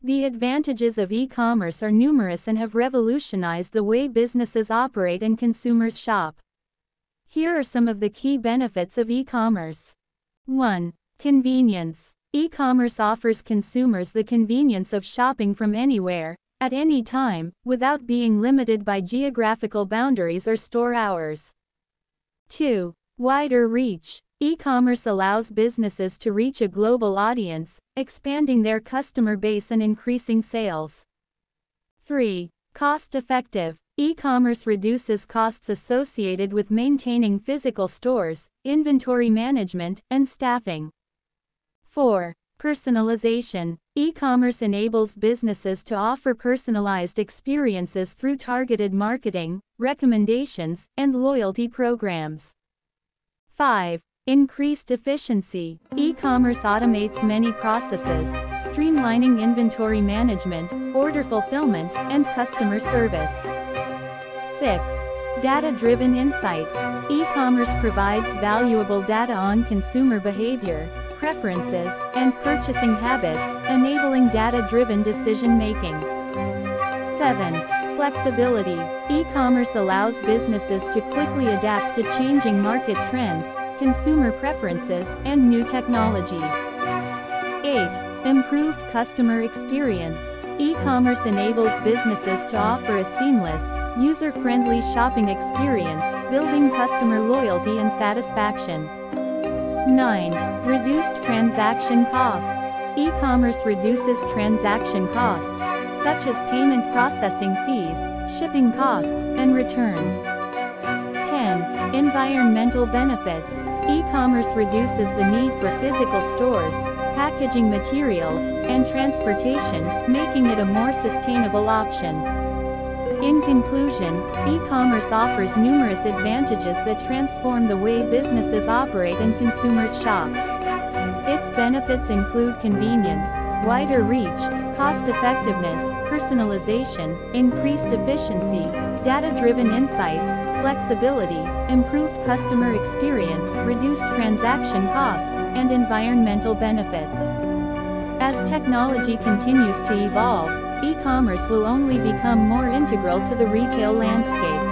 The advantages of e-commerce are numerous and have revolutionized the way businesses operate and consumers shop. Here are some of the key benefits of e-commerce. 1. Convenience. E-commerce offers consumers the convenience of shopping from anywhere, at any time, without being limited by geographical boundaries or store hours. 2. Wider reach. E-commerce allows businesses to reach a global audience, expanding their customer base and increasing sales. 3. Cost-effective. E-commerce reduces costs associated with maintaining physical stores, inventory management, and staffing. 4. Personalization. E-commerce enables businesses to offer personalized experiences through targeted marketing, recommendations, and loyalty programs. 5. Increased efficiency. E-commerce automates many processes, streamlining inventory management, order fulfillment, and customer service. 6. Data-driven insights. E-commerce provides valuable data on consumer behavior, preferences, and purchasing habits, enabling data-driven decision-making. 7. Flexibility. E-commerce allows businesses to quickly adapt to changing market trends, consumer preferences, and new technologies. 8. Improved customer experience. E-commerce enables businesses to offer a seamless, user-friendly shopping experience, building customer loyalty and satisfaction. 9. Reduced transaction costs. E-commerce reduces transaction costs, such as payment processing fees, shipping costs, and returns. 10. Environmental benefits. E-commerce reduces the need for physical stores, packaging materials, and transportation, making it a more sustainable option. In conclusion, e-commerce offers numerous advantages that transform the way businesses operate and consumers shop. Its benefits include convenience, wider reach, cost-effectiveness, personalization, increased efficiency, data-driven insights, flexibility, improved customer experience, reduced transaction costs, and environmental benefits. As technology continues to evolve, e-commerce will only become more integral to the retail landscape.